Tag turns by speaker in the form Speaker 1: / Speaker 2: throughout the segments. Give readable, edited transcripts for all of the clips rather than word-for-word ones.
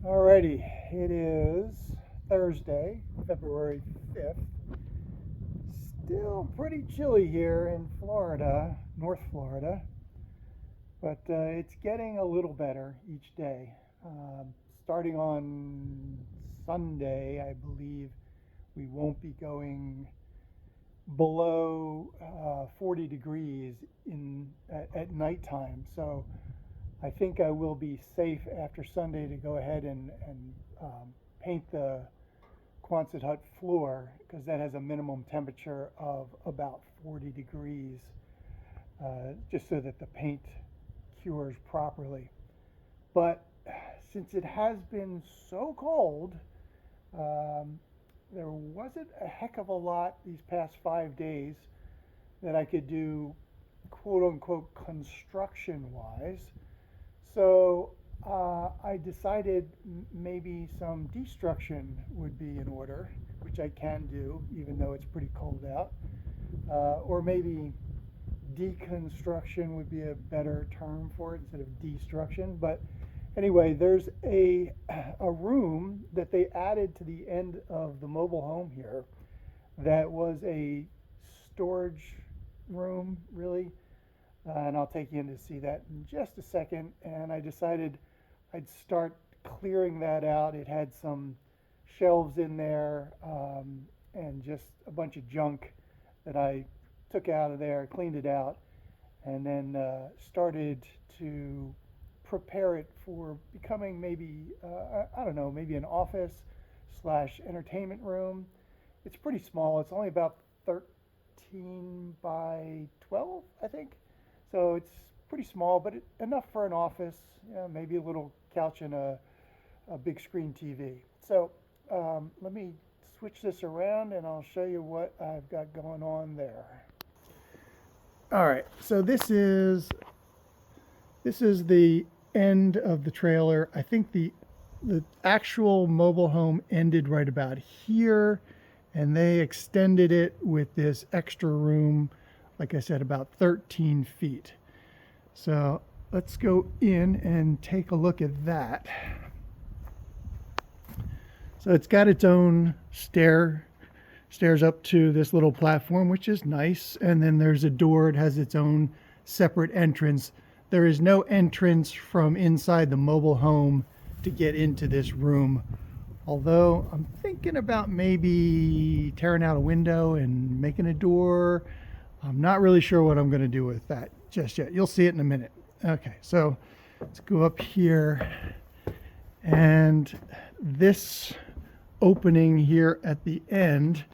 Speaker 1: Alrighty, it is Thursday, February 5th. Still pretty chilly here in Florida, North Florida, but it's getting a little better each day. Starting on Sunday, I believe we won't be going below 40 degrees at nighttime. So I think I will be safe after Sunday to go ahead and paint the Quonset hut floor because that has a minimum temperature of about 40 degrees, just so that the paint cures properly. But since it has been so cold, there wasn't a heck of a lot these past 5 days that I could do, quote unquote, construction wise. So I decided maybe some destruction would be in order, which I can do even though it's pretty cold out. Or maybe deconstruction would be a better term for it instead of destruction. But anyway, there's a room that they added to the end of the mobile home here that was a storage room, really. And I'll take you in to see that in just a second. And I decided I'd start clearing that out. It had some shelves in there and just a bunch of junk that I took out of there, cleaned it out, and then started to prepare it for becoming maybe, I don't know, maybe an office slash entertainment room. It's pretty small. It's only about 13 by 12, I think. So it's pretty small, but enough for an office, maybe a little couch and a big screen TV. So let me switch this around and I'll show you what I've got going on there. All right, so this is the end of the trailer. I think the actual mobile home ended right about here, and they extended it with this extra room, like I said, about 13 feet. So let's go in and take a look at that. So it's got its own stairs up to this little platform, which is nice. And then there's a door. It has its own separate entrance. There is no entrance from inside the mobile home to get into this room. Although I'm thinking about maybe tearing out a window and making a door. I'm not really sure what I'm going to do with that just yet. You'll see it in a minute. Okay, so let's go up here. And this opening here at the end,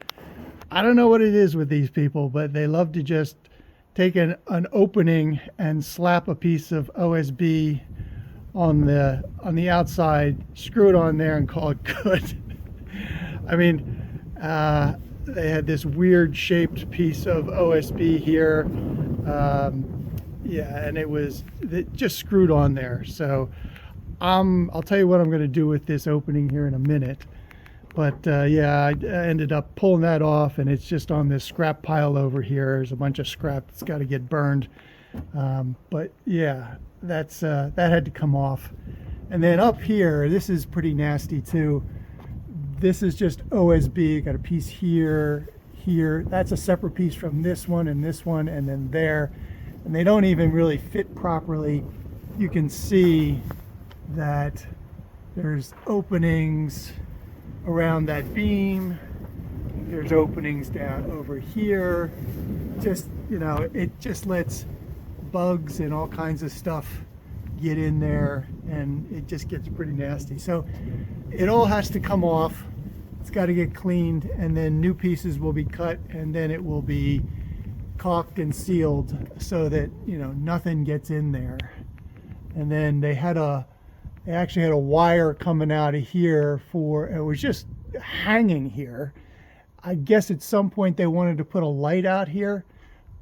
Speaker 1: I don't know what it is with these people, but they love to just take an opening and slap a piece of OSB on the outside, screw it on there and call it good. I mean, they had this weird shaped piece of OSB here. Yeah, and it just screwed on there. So I'll tell you what I'm going to do with this opening here in a minute. But yeah, I ended up pulling that off, and it's just on this scrap pile over here. There's a bunch of scrap that's got to get burned. But yeah, that had to come off. And then up here, this is pretty nasty too. This is just OSB. Got a piece here, here. That's a separate piece from this one, and then there. And they don't even really fit properly. You can see that there's openings around that beam. There's openings down over here. Just, it just lets bugs and all kinds of stuff get in there, and it just gets pretty nasty. So it all has to come off. It's got to get cleaned, and then new pieces will be cut, and then it will be caulked and sealed so that nothing gets in there. And then they actually had a wire coming out of here it was just hanging here. I guess at some point they wanted to put a light out here,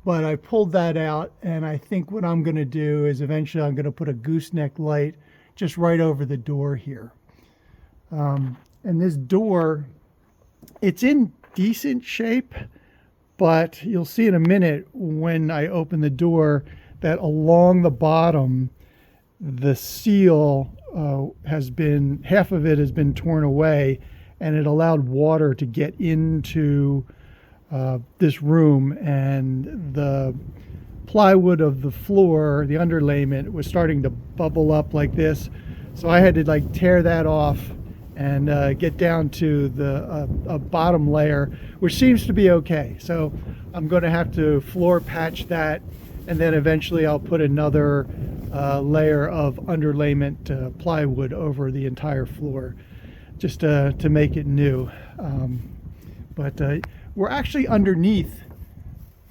Speaker 1: but I pulled that out, and I think what I'm going to do is eventually I'm going to put a gooseneck light just right over the door here. And this door, it's in decent shape, but you'll see in a minute when I open the door that along the bottom the seal half of it has been torn away, and it allowed water to get into this room, and the plywood of the floor, the underlayment, was starting to bubble up like this. So I had to like tear that off and get down to the bottom layer, which seems to be okay. So I'm going to have to floor patch that, and then eventually I'll put another layer of underlayment plywood over the entire floor, just to make it new. But we're actually underneath.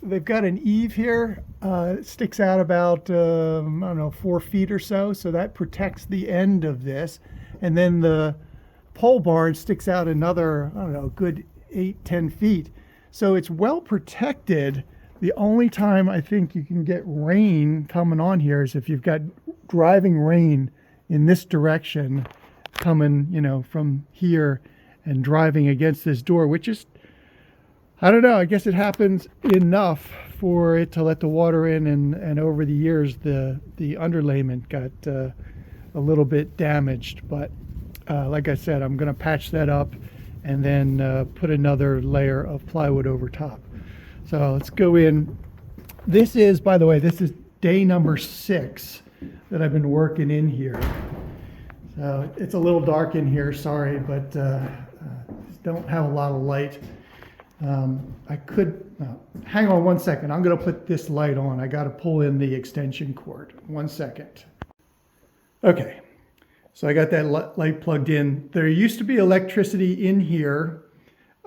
Speaker 1: They've got an eave here. It sticks out about, I don't know, 4 feet or so. So that protects the end of this. And then the pole barn sticks out another, I don't know, good 8-10 feet. So it's well protected. The only time I think you can get rain coming on here is if you've got driving rain in this direction coming, you know, from here and driving against this door, which is, I don't know, I guess it happens enough for it to let the water in, and over the years the underlayment got a little bit damaged. But like I said, I'm going to patch that up and then put another layer of plywood over top. So let's go in. This is, by the way, this is day number 6 that I've been working in here. So it's a little dark in here, sorry, but don't have a lot of light. I could, hang on one second. I'm going to put this light on. I got to pull in the extension cord. 1 second. Okay, so I got that light plugged in. There used to be electricity in here.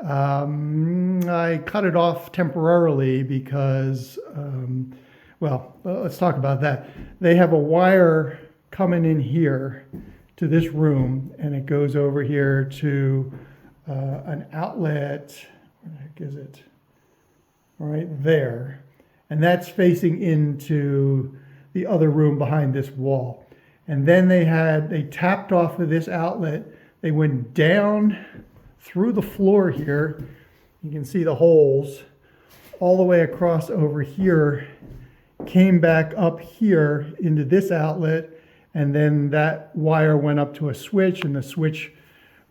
Speaker 1: I cut it off temporarily because, well, let's talk about that. They have a wire coming in here to this room, and it goes over here to an outlet. Where the heck is it? Right there. And that's facing into the other room behind this wall. And then they tapped off of this outlet. They went down through the floor here. You can see the holes all the way across over here, came back up here into this outlet, and then that wire went up to a switch, and the switch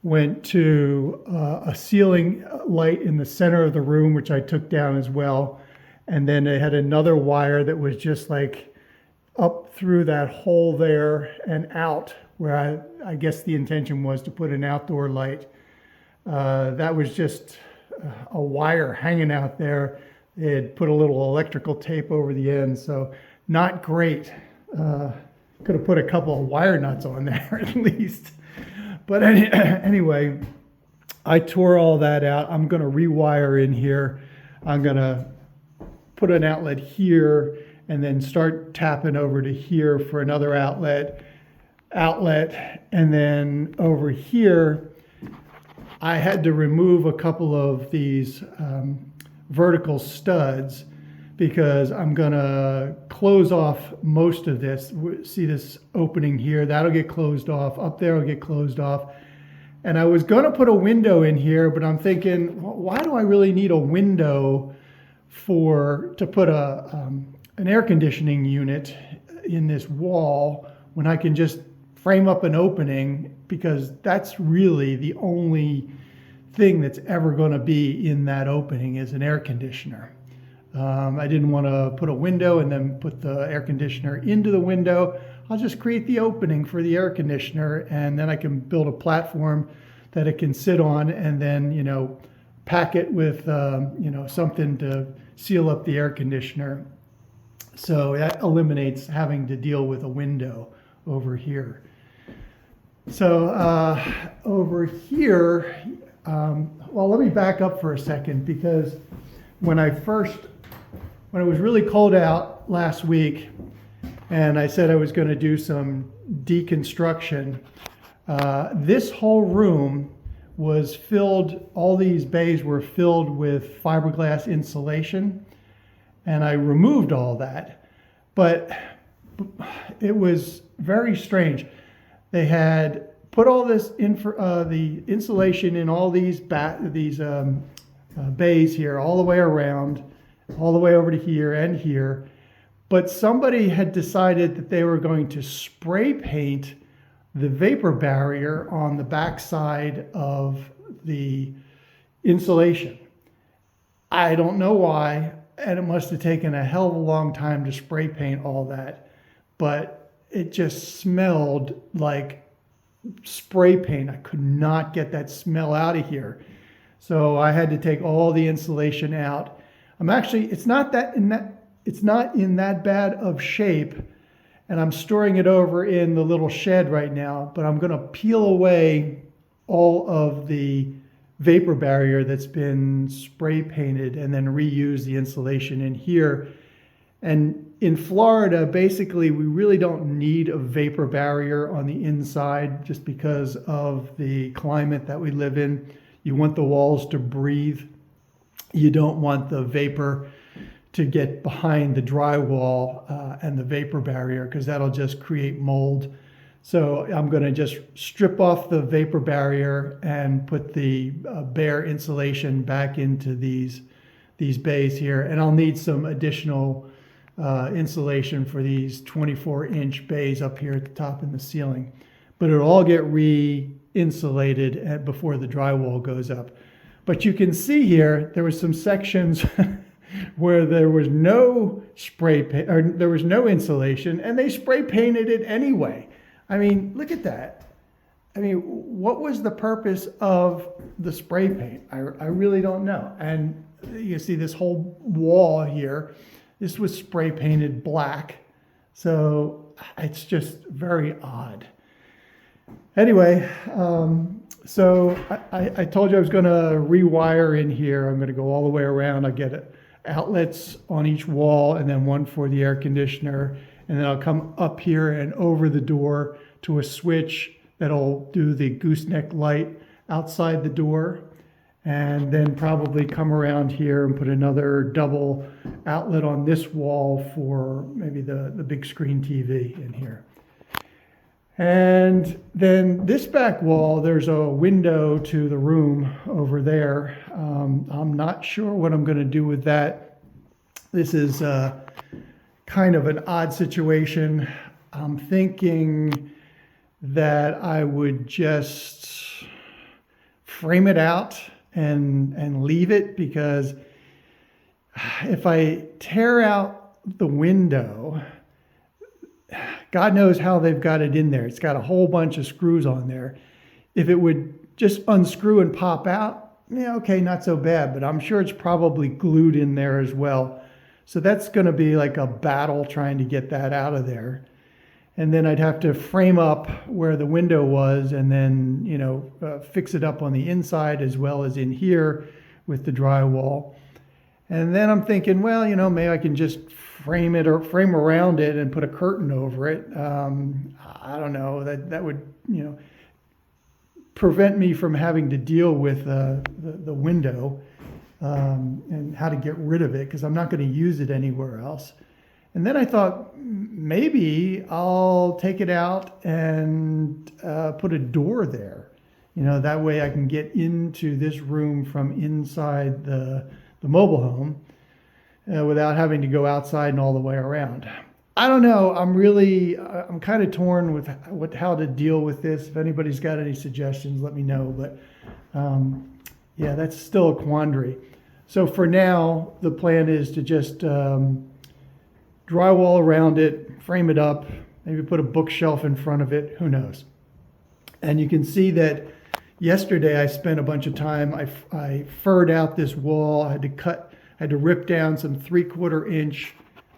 Speaker 1: went to a ceiling light in the center of the room, which I took down as well. And then they had another wire that was just like up through that hole there and out, where I guess the intention was to put an outdoor light. That was just a wire hanging out there. They had put a little electrical tape over the end, so not great. Could have put a couple of wire nuts on there at least. But anyway, I tore all that out. I'm going to rewire in here. I'm going to put an outlet here and then start tapping over to here for another outlet. And then over here, I had to remove a couple of these vertical studs because I'm going to close off most of this. See this opening here? That'll get closed off. Up there will get closed off. And I was going to put a window in here, but I'm thinking, why do I really need a window to put an air conditioning unit in this wall when I can just frame up an opening, because that's really the only thing that's ever going to be in that opening is an air conditioner. I didn't want to put a window and then put the air conditioner into the window. I'll just create the opening for the air conditioner, and then I can build a platform that it can sit on, and then, you know, pack it with, something to seal up the air conditioner. So that eliminates having to deal with a window over here. So over here, well, let me back up for a second, because when it was really cold out last week, and I said I was going to do some deconstruction, this whole room was filled, all these bays were filled with fiberglass insulation, and I removed all that. But it was very strange. They had put all this the insulation in all these bays here, all the way around, all the way over to here and here. But somebody had decided that they were going to spray paint the vapor barrier on the backside of the insulation. I don't know why, and it must have taken a hell of a long time to spray paint all that, but it just smelled like spray paint. I could not get that smell out of here. So I had to take all the insulation out. It's not in that bad of shape, and I'm storing it over in the little shed right now, but I'm going to peel away all of the vapor barrier that's been spray painted and then reuse the insulation in here. And in Florida, basically, we really don't need a vapor barrier on the inside just because of the climate that we live in. You want the walls to breathe. You don't want the vapor to get behind the drywall and the vapor barrier, because that'll just create mold. So I'm going to just strip off the vapor barrier and put the bare insulation back into these bays here. And I'll need some additional insulation for these 24-inch bays up here at the top in the ceiling. But it'll all get re-insulated before the drywall goes up. But you can see here, there was some sections where there was no spray paint, or there was no insulation, and they spray painted it anyway. I mean, look at that. I mean, what was the purpose of the spray paint? I really don't know. And you see this whole wall here, this was spray painted black. So it's just very odd. Anyway, so I told you I was going to rewire in here. I'm going to go all the way around. I'll get outlets on each wall, and then one for the air conditioner. And then I'll come up here and over the door to a switch that'll do the gooseneck light outside the door. And then probably come around here and put another double outlet on this wall for maybe the big screen TV in here. And then this back wall, there's a window to the room over there. I'm not sure what I'm going to do with that. This is kind of an odd situation. I'm thinking that I would just frame it out and leave it, because if I tear out the window, God knows how they've got it in there. It's got a whole bunch of screws on there. If it would just unscrew and pop out, yeah, okay, not so bad, but I'm sure it's probably glued in there as well. So that's going to be like a battle trying to get that out of there. And then I'd have to frame up where the window was, and then, fix it up on the inside as well as in here with the drywall. And then I'm thinking, well, maybe I can just frame it or frame around it and put a curtain over it. I don't know, that would, prevent me from having to deal with the window and how to get rid of it, because I'm not going to use it anywhere else. And then I thought maybe I'll take it out and put a door there. That way I can get into this room from inside the mobile home without having to go outside and all the way around. I don't know. I'm kind of torn with how to deal with this. If anybody's got any suggestions, let me know. But yeah, that's still a quandary. So for now, the plan is to just drywall around it, frame it up, maybe put a bookshelf in front of it, who knows. And you can see that yesterday I spent a bunch of time, I furred out this wall. I had to rip down some 3/4 inch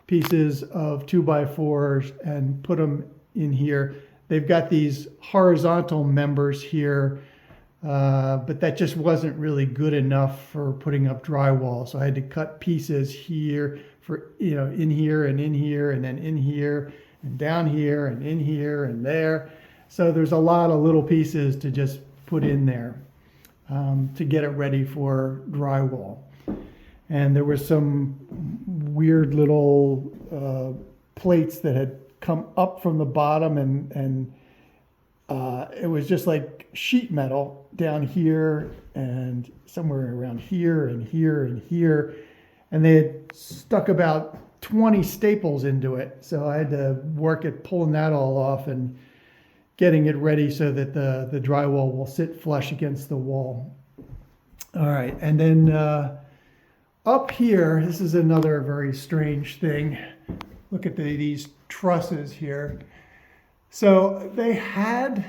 Speaker 1: pieces of 2x4s and put them in here. They've got these horizontal members here, but that just wasn't really good enough for putting up drywall. So I had to cut pieces here for, in here and in here, and then in here and down here and in here and there. So there's a lot of little pieces to just put in there to get it ready for drywall. And there were some weird little plates that had come up from the bottom, and it was just like sheet metal down here and somewhere around here and here and here. And they had stuck about 20 staples into it. So I had to work at pulling that all off and getting it ready so that the drywall will sit flush against the wall. All right, and then up here, this is another very strange thing. Look at these trusses here. So they had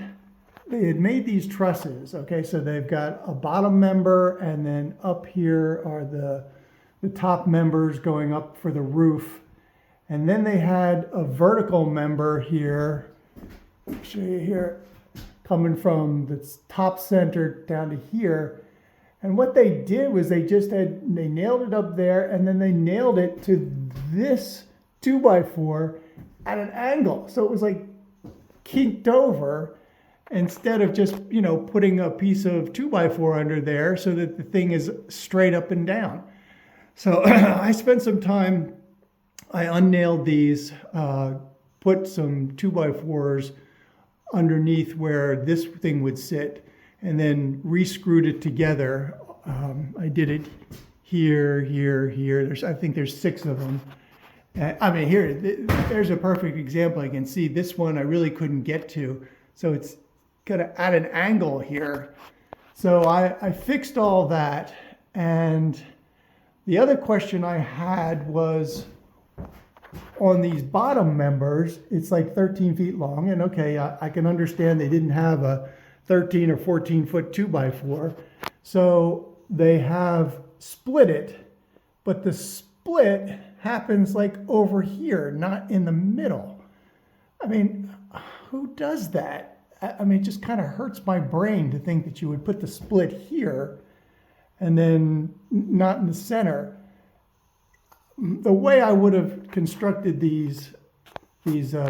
Speaker 1: made these trusses, okay? So they've got a bottom member, and then up here are the top members going up for the roof. And then they had a vertical member here, I'll show you here, coming from the top center down to here. And what they did was they nailed it up there, and then they nailed it to this 2x4 at an angle. So it was like kinked over, instead of just, putting a piece of 2x4 under there so that the thing is straight up and down. So I spent some time, I unnailed these, put some 2x4s underneath where this thing would sit, and then re-screwed it together. I did it here, here. I think there's 6 of them. There's a perfect example. You can see this one I really couldn't get to. So it's kind of at an angle here. So I fixed all that. And the other question I had was on these bottom members, it's like 13 feet long. And okay, I can understand they didn't have a 13 or 14 foot 2x4. So they have split it, but the split happens like over here, not in the middle. I mean, who does that? It just kind of hurts my brain to think that you would put the split here and then not in the center. The way I would have constructed these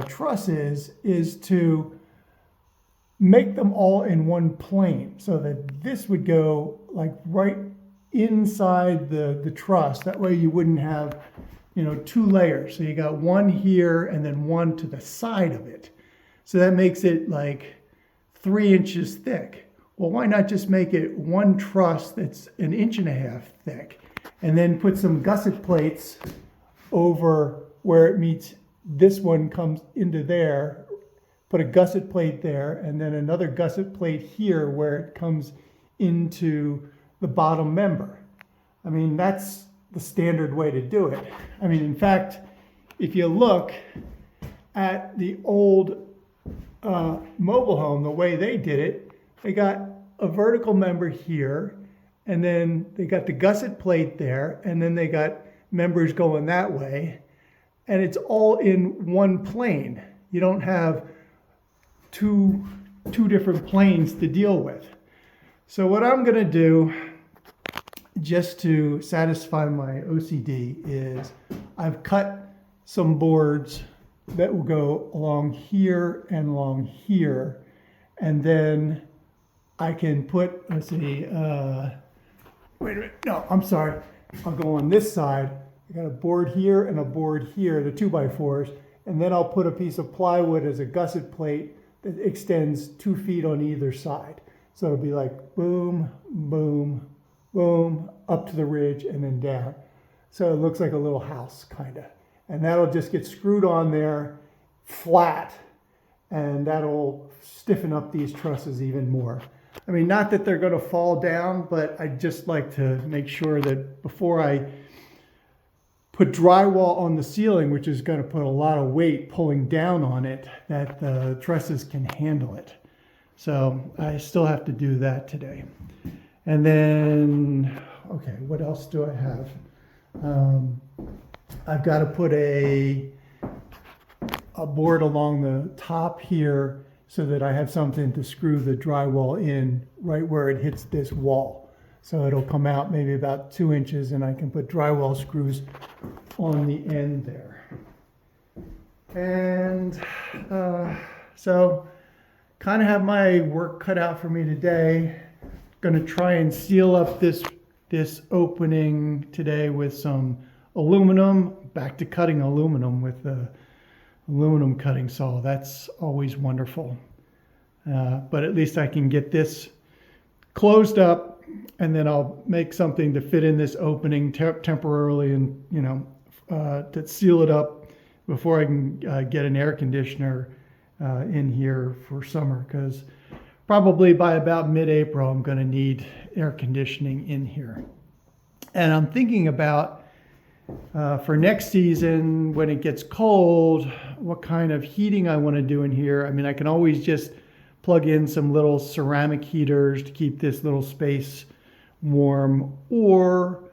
Speaker 1: trusses is to make them all in one plane, so that this would go like right inside the truss. That way you wouldn't have 2 layers. So you got one here and then one to the side of it. So that makes it like 3 inches thick. Well, why not just make it one truss that's 1.5 inches thick, and then put some gusset plates over where it meets, this one comes into there, put a gusset plate there, and then another gusset plate here where it comes into the bottom member. That's the standard way to do it. In fact, if you look at the old mobile home, the way they did it, they got a vertical member here, and then they got the gusset plate there, and then they got members going that way, and it's all in one plane. You don't have two different planes to deal with. So what I'm going to do, just to satisfy my OCD, is I've cut some boards that will go along here and along here, and then I can put, let's see, wait a minute, no, I'm sorry, I'll go on this side. I got a board here and a board here, the 2x4s, and then I'll put a piece of plywood as a gusset plate that extends 2 feet on either side. So it'll be like boom, boom, boom, up to the ridge and then down. So it looks like a little house, kind of. And that'll just get screwed on there flat, and that'll stiffen up these trusses even more. Not that they're going to fall down, but I just like to make sure that before I put drywall on the ceiling, which is going to put a lot of weight pulling down on it, that the trusses can handle it. So I still have to do that today. And then, okay, what else do I have? I've got to put a board along the top here so that I have something to screw the drywall in right where it hits this wall. So it'll come out maybe about 2 inches, and I can put drywall screws on the end there. And so kind of have my work cut out for me today. Going to try and seal up this opening today with some aluminum. Back to cutting aluminum with the aluminum cutting saw. That's always wonderful. But at least I can get this closed up, and then I'll make something to fit in this opening temporarily, and to seal it up before I can get an air conditioner in here for summer, because probably by about mid-April I'm going to need air conditioning in here. And I'm thinking about for next season, when it gets cold, what kind of heating I want to do in here. I mean, I can always just plug in some little ceramic heaters to keep this little space warm, or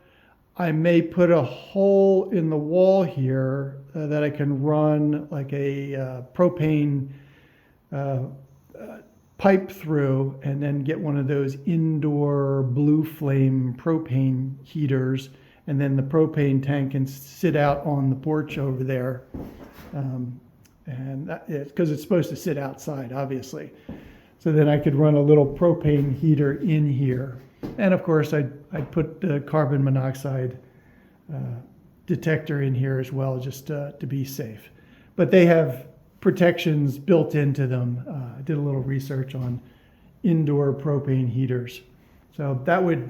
Speaker 1: I may put a hole in the wall here that I can run like a propane pipe through, and then get one of those indoor blue flame propane heaters, and then the propane tank can sit out on the porch over there. And because it's supposed to sit outside, obviously. So then I could run a little propane heater in here. And of course, I'd put the carbon monoxide detector in here as well, just to be safe. But they have protections built into them. I did a little research on indoor propane heaters. So that would,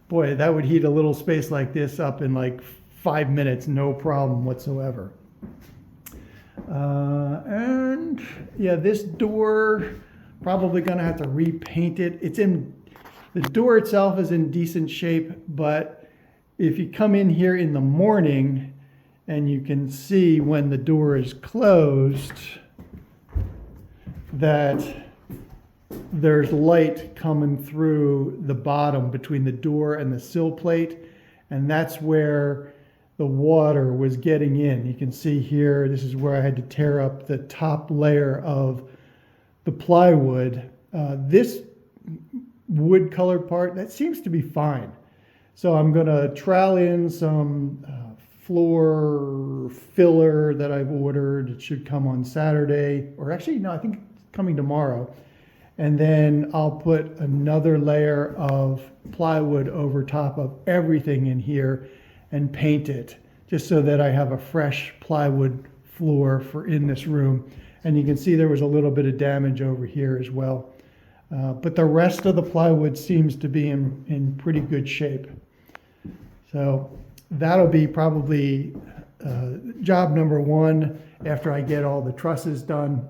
Speaker 1: boy, that would heat a little space like this up in like 5 minutes, no problem whatsoever. And yeah, this door, probably gonna have to repaint it. The door itself is in decent shape, but if you come in here in the morning and you can see when the door is closed that there's light coming through the bottom between the door and the sill plate, and that's where the water was getting in. You can see here, this is where I had to tear up the top layer of the plywood. This wood colored part, that seems to be fine. So I'm gonna trowel in some floor filler that I've ordered. It should come on Saturday, or actually, no, I think it's coming tomorrow. And then I'll put another layer of plywood over top of everything in here and paint it, just so that I have a fresh plywood floor for in this room. And you can see there was a little bit of damage over here as well. But the rest of the plywood seems to be in pretty good shape. So that'll be probably job number one after I get all the trusses done,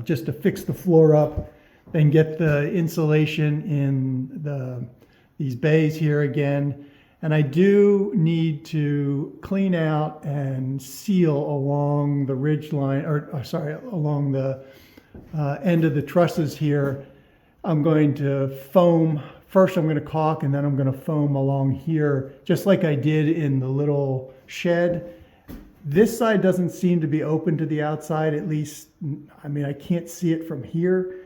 Speaker 1: just to fix the floor up, then get the insulation in these bays here again. And I do need to clean out and seal along the ridge line, along the end of the trusses here. I'm going to foam. First I'm going to caulk, and then I'm going to foam along here, just like I did in the little shed. This side doesn't seem to be open to the outside, at least, I mean, I can't see it from here,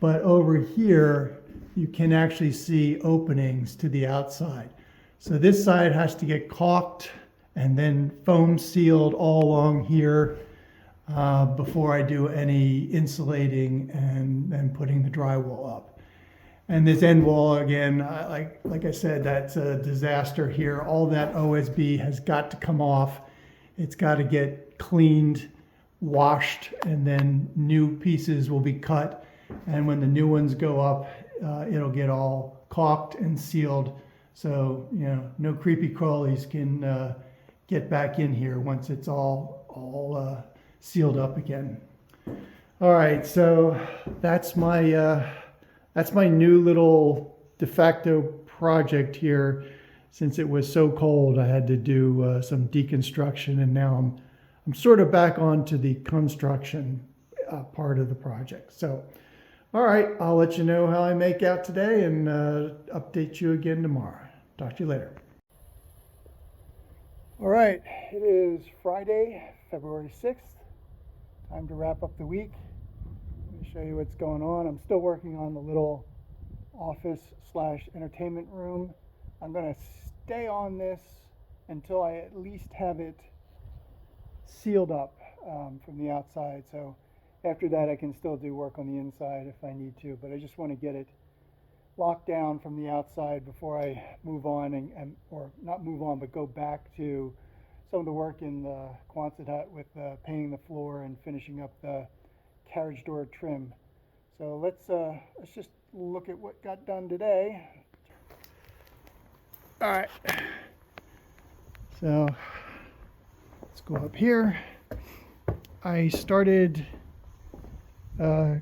Speaker 1: but over here, you can actually see openings to the outside. So this side has to get caulked and then foam sealed all along here before I do any insulating and putting the drywall up. And this end wall, again, like I said, that's a disaster here. All that OSB has got to come off. It's got to get cleaned, washed, and then new pieces will be cut. And when the new ones go up, it'll get all caulked and sealed. So, you know, no creepy crawlies can get back in here once it's all sealed up again. All right, so that's my new little de facto project here. Since it was so cold, I had to do some deconstruction, and now I'm sort of back onto the construction part of the project. So, all right, I'll let you know how I make out today and update you again tomorrow. Talk to you later. All right, it is Friday, February 6th. Time to wrap up the week. Let me show you what's going on. I'm still working on the little office/entertainment room. I'm going to stay on this until I at least have it sealed up from the outside. So after that, I can still do work on the inside if I need to, but I just want to get it locked down from the outside before I move on or not move on, but go back to some of the work in the Quonset hut with painting the floor and finishing up the carriage door trim. So let's just look at what got done today. All right. So Let's go up here. I started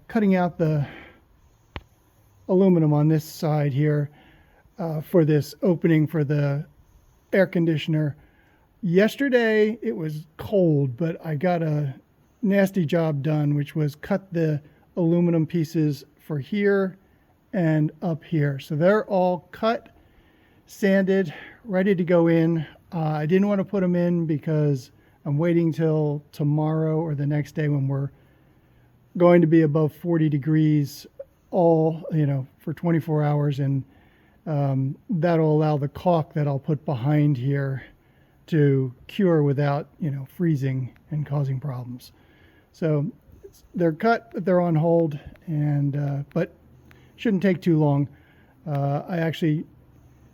Speaker 1: cutting out the aluminum on this side here for this opening for the air conditioner. Yesterday it was cold, but I got a nasty job done, which was cut the aluminum pieces for here and up here. So they're all cut, sanded, ready to go in. I didn't want to put them in because I'm waiting till tomorrow or the next day when we're going to be above 40 degrees all, for 24 hours. And that'll allow the caulk that I'll put behind here to cure without, freezing and causing problems. So they're cut, but they're on hold, and but shouldn't take too long. I actually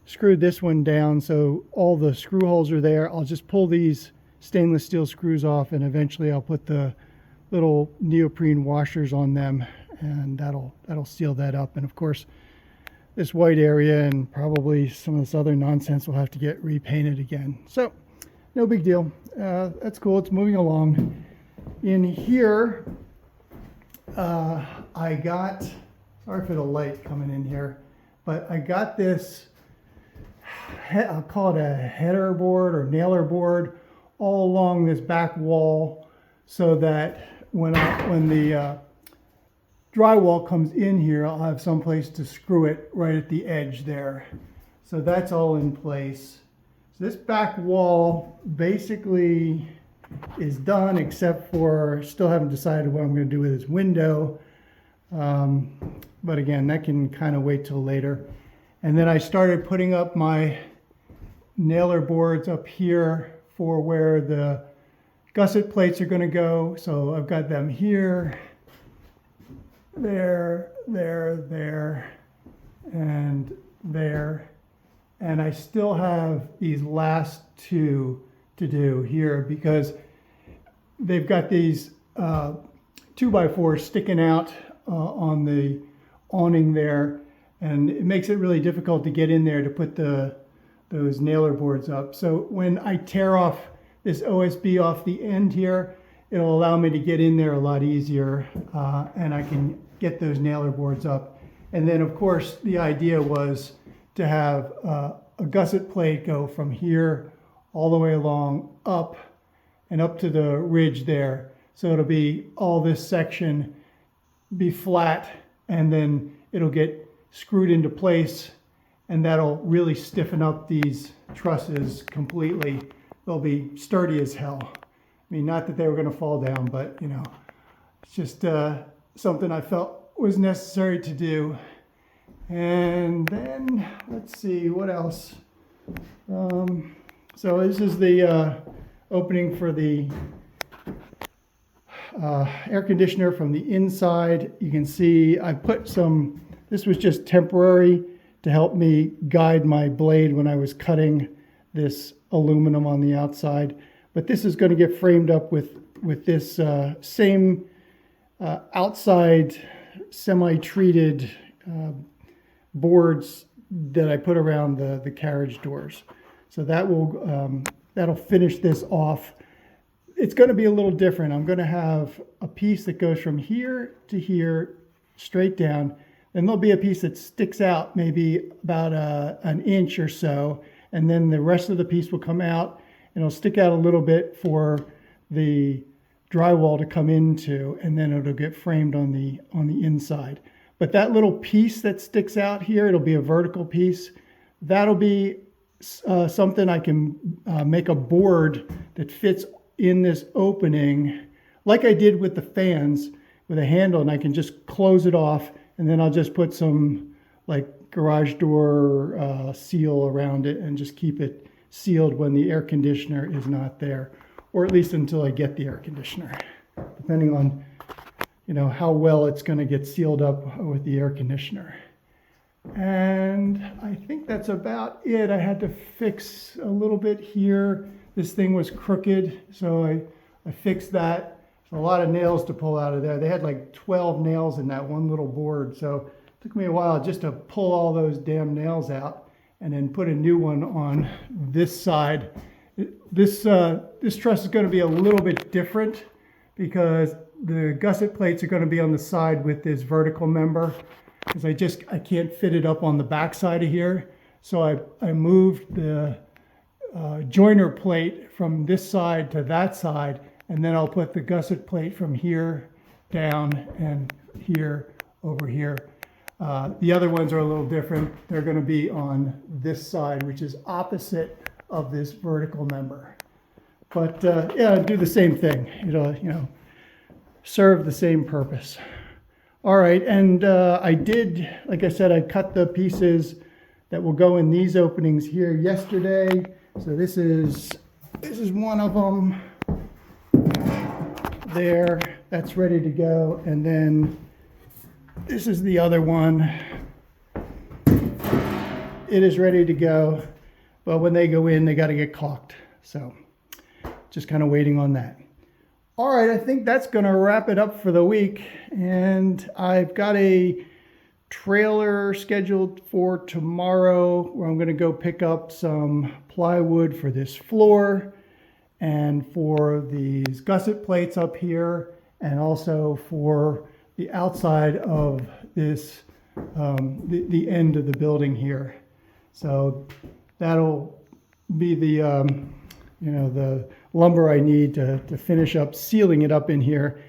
Speaker 1: screwed this one down, so all the screw holes are there. I'll just pull these stainless steel screws off, and eventually I'll put the little neoprene washers on them, and that'll seal that up. And of course, this white area and probably some of this other nonsense will have to get repainted again. So no big deal. That's cool. It's moving along. In here, I got, sorry for the light coming in here, but I got this, I'll call it a header board or nailer board all along this back wall, so that when the drywall comes in here, I'll have some place to screw it right at the edge there. So that's all in place. So this back wall basically is done, except for still haven't decided what I'm going to do with this window. But again, that can kind of wait till later. And then I started putting up my nailer boards up here for where the gusset plates are going to go. So I've got them here, there, and there. And I still have these last two to do here because they've got these 2x4s sticking out on the awning there, and it makes it really difficult to get in there to put those nailer boards up. So when I tear off this OSB off the end here, it'll allow me to get in there a lot easier, and I can get those nailer boards up. And then of course the idea was to have a gusset plate go from here all the way along up and up to the ridge there. So it'll be all this section be flat, and then it'll get screwed into place, and that'll really stiffen up these trusses completely. They'll be sturdy as hell. I mean, not that they were going to fall down, but it's just something I felt was necessary to do. And then let's see what else. So this is the opening for the air conditioner from the inside. You can see I put some, this was just temporary to help me guide my blade when I was cutting this aluminum on the outside. But this is going to get framed up with this same outside semi-treated boards that I put around the carriage doors. So that will that'll finish this off. It's going to be a little different. I'm going to have a piece that goes from here to here straight down. Then there'll be a piece that sticks out maybe about an inch or so, and then the rest of the piece will come out, and it'll stick out a little bit for the drywall to come into, and then it'll get framed on the inside. But that little piece that sticks out here, it'll be a vertical piece. That'll be something I can make a board that fits in this opening, like I did with the fans, with a handle, and I can just close it off, and then I'll just put some like garage door seal around it and just keep it sealed when the air conditioner is not there, or at least until I get the air conditioner, depending on how well it's going to get sealed up with the air conditioner. And I think that's about it. I had to fix a little bit here. This thing was crooked, so I fixed that. A lot of nails to pull out of there. They had like 12 nails in that one little board, so it took me a while just to pull all those damn nails out and then put a new one on this side. this truss is going to be a little bit different because the gusset plates are going to be on the side with this vertical member, because I can't fit it up on the back side of here. So I moved the joiner plate from this side to that side, and then I'll put the gusset plate from here down and here over here. The other ones are a little different. They're going to be on this side, which is opposite of this vertical member. But yeah, do the same thing. It'll, serve the same purpose. All right, and I did, like I said, I cut the pieces that will go in these openings here yesterday. So this is one of them there. That's ready to go. And then this is the other one. It is ready to go, but when they go in, they got to get caulked. So just kind of waiting on that. All right, I think that's going to wrap it up for the week. And I've got a trailer scheduled for tomorrow where I'm going to go pick up some plywood for this floor and for these gusset plates up here, and also for the outside of this, the end of the building here. So that'll be the, the lumber I need to finish up sealing it up in here.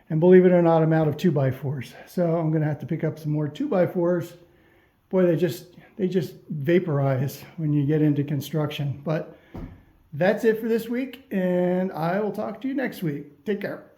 Speaker 1: And believe it or not, I'm out of 2x4s. So I'm gonna have to pick up some more 2x4s. Boy, they just vaporize when you get into construction. But that's it for this week, and I will talk to you next week. Take care.